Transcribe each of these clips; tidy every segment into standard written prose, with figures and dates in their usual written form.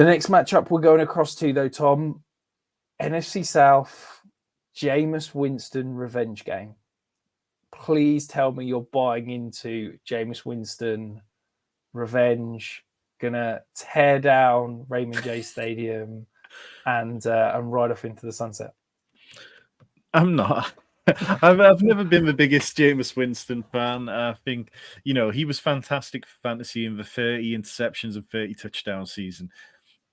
The next matchup we're going across to, though, Tom, NFC South, Jameis Winston revenge game. Please tell me you're buying into Jameis Winston revenge, gonna tear down Raymond J Stadium and ride off into the sunset. I'm not. I've never been the biggest Jameis Winston fan. I think, he was fantastic for fantasy in the 30 interceptions and 30 touchdown season.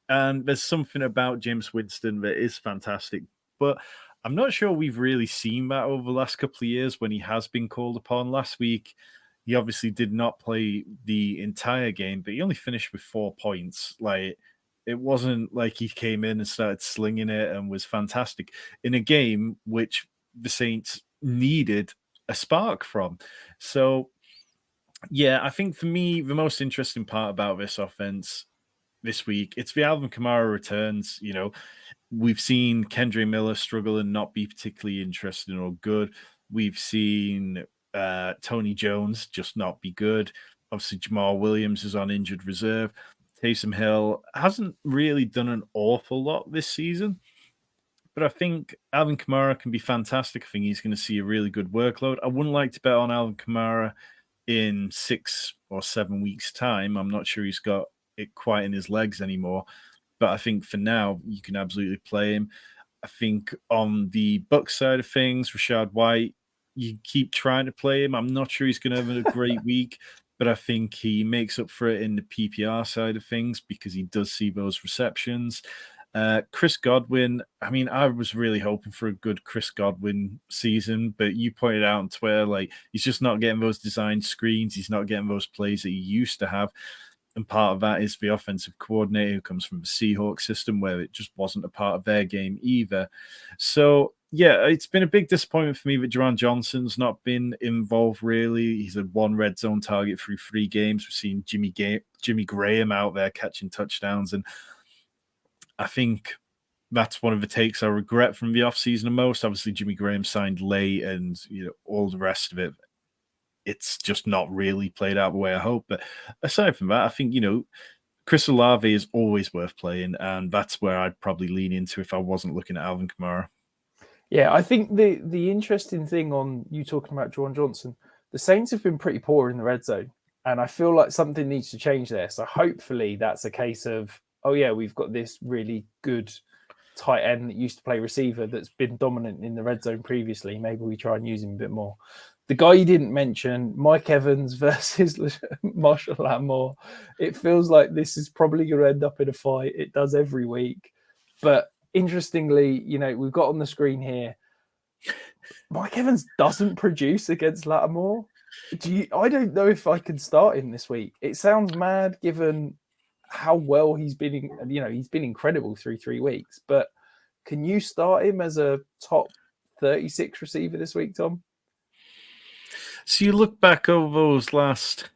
And there's something about Jameis Winston that is fantastic. But I'm not sure we've really seen that over the last couple of years when he has been called upon. Last week, he obviously did not play the entire game, but he only finished with 4 points. Like, it wasn't like he came in and started slinging it and was fantastic in a game which the Saints needed a spark from. So, yeah, I think for me, the most interesting part about this offense this week, it's the Alvin Kamara returns. We've seen Kendre Miller struggle and not be particularly interesting or good. We've seen Tony Jones just not be good. Obviously, Jamal Williams is on injured reserve. Taysom Hill hasn't really done an awful lot this season, but I think Alvin Kamara can be fantastic. I think he's going to see a really good workload. I wouldn't like to bet on Alvin Kamara in 6 or 7 weeks' time. I'm not sure he's got it quite in his legs anymore, but I think for now, you can absolutely play him. I think on the Bucs side of things, Rachaad White, you keep trying to play him. I'm not sure he's going to have a great week, but I think he makes up for it in the PPR side of things because he does see those receptions. Chris Godwin, I was really hoping for a good Chris Godwin season, but you pointed out on Twitter, he's just not getting those design screens. He's not getting those plays that he used to have. And part of that is the offensive coordinator who comes from the Seahawks system where it just wasn't a part of their game either. So, yeah, it's been a big disappointment for me that Jerron Johnson's not been involved, really. He's had 1 red zone target through 3 games. We've seen Jimmy Graham out there catching touchdowns. And I think that's one of the takes I regret from the offseason the most. Obviously, Jimmy Graham signed late and all the rest of it. It's just not really played out the way I hope. But aside from that, I think, Chris Olave is always worth playing, and that's where I'd probably lean into if I wasn't looking at Alvin Kamara. Yeah, I think the interesting thing on you talking about Jerron Johnson, the Saints have been pretty poor in the red zone, and I feel like something needs to change there. So hopefully that's a case of, oh yeah, we've got this really good tight end that used to play receiver that's been dominant in the red zone previously. Maybe we try and use him a bit more. The guy you didn't mention, Mike Evans versus Marshall Lattimore. It feels like this is probably going to end up in a fight. It does every week. But interestingly, we've got on the screen here, Mike Evans doesn't produce against Lattimore. I don't know if I can start him this week. It sounds mad given how well he's been. He's been incredible through 3 weeks. But can you start him as a top 36 receiver this week, Tom? So you look back over those last,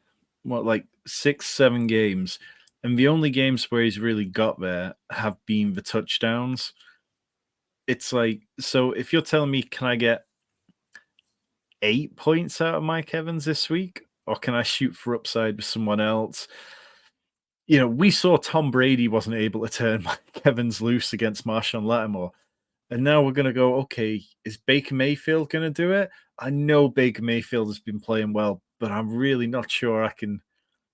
6, 7 games, and the only games where he's really got there have been the touchdowns. It's so if you're telling me, can I get 8 points out of Mike Evans this week, or can I shoot for upside with someone else? We saw Tom Brady wasn't able to turn Mike Evans loose against Marshawn Lattimore. And now we're going to go, okay, is Baker Mayfield going to do it? I know Baker Mayfield has been playing well, but I'm really not sure I can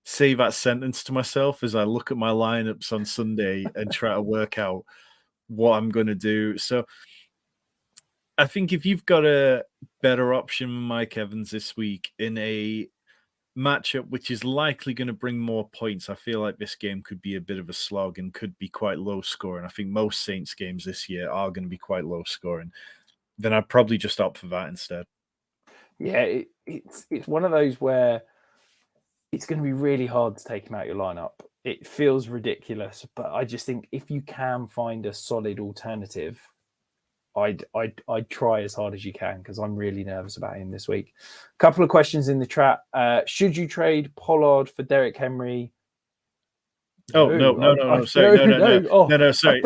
say that sentence to myself as I look at my lineups on Sunday and try to work out what I'm going to do. So I think if you've got a better option than Mike Evans this week in a matchup which is likely going to bring more points, I feel like this game could be a bit of a slog and could be quite low scoring. I think most Saints games this year are going to be quite low scoring. Then I'd probably just opt for that instead. Yeah, it's one of those where it's going to be really hard to take him out your lineup. It feels ridiculous, but I just think if you can find a solid alternative, I'd try as hard as you can because I'm really nervous about him this week. A couple of questions in the chat. Should you trade Pollard for Derrick Henry? Oh no! Sorry, no! Sorry.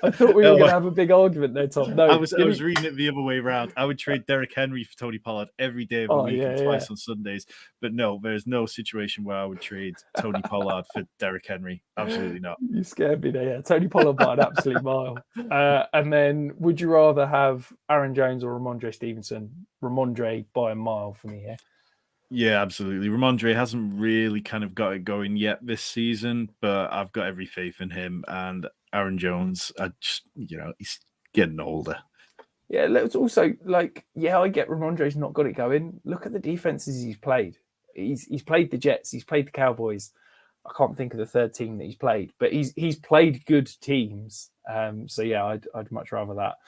I thought we were gonna have a big argument there, Tom. No, I was reading it the other way around. I would trade Derrick Henry for Tony Pollard every day of the week and twice on Sundays. But no, there's no situation where I would trade Tony Pollard for Derrick Henry. Absolutely not. You scared me there. Yeah, Tony Pollard by an absolute mile. And then, would you rather have Aaron Jones or Ramondre Stevenson? Ramondre by a mile for me here. Yeah, absolutely. Ramondre hasn't really kind of got it going yet this season, but I've got every faith in him. And Aaron Jones, he's getting older. Yeah, it's also I get Ramondre's not got it going. Look at the defenses he's played. He's played the Jets. He's played the Cowboys. I can't think of the third team that he's played, but he's played good teams. So yeah, I'd much rather that.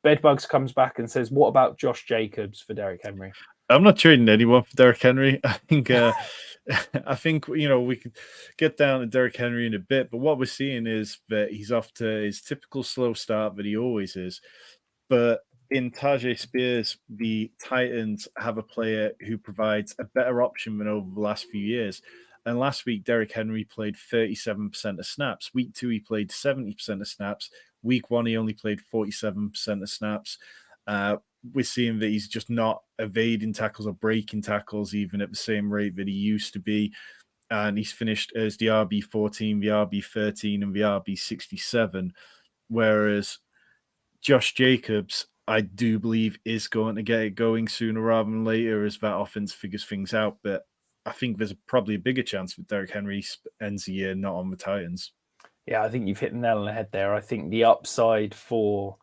Bedbugs comes back and says, "What about Josh Jacobs for Derrick Henry?" I'm not trading anyone for Derrick Henry. I think we can get down to Derrick Henry in a bit, but what we're seeing is that he's off to his typical slow start that he always is. But in Tajay Spears, the Titans have a player who provides a better option than over the last few years. And last week, Derrick Henry played 37% of snaps. Week 2, he played 70% of snaps. Week 1, he only played 47% of snaps. We're seeing that he's just not evading tackles or breaking tackles even at the same rate that he used to be. And he's finished as the RB14, the RB13, and the RB67. Whereas Josh Jacobs, I do believe, is going to get it going sooner rather than later as that offense figures things out. But I think there's probably a bigger chance that Derrick Henry ends the year not on the Titans. Yeah, I think you've hit the nail on the head there. I think the upside for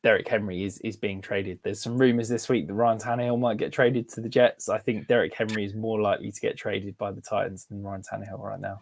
Derrick Henry is being traded. There's some rumors this week that Ryan Tannehill might get traded to the Jets. I think Derrick Henry is more likely to get traded by the Titans than Ryan Tannehill right now.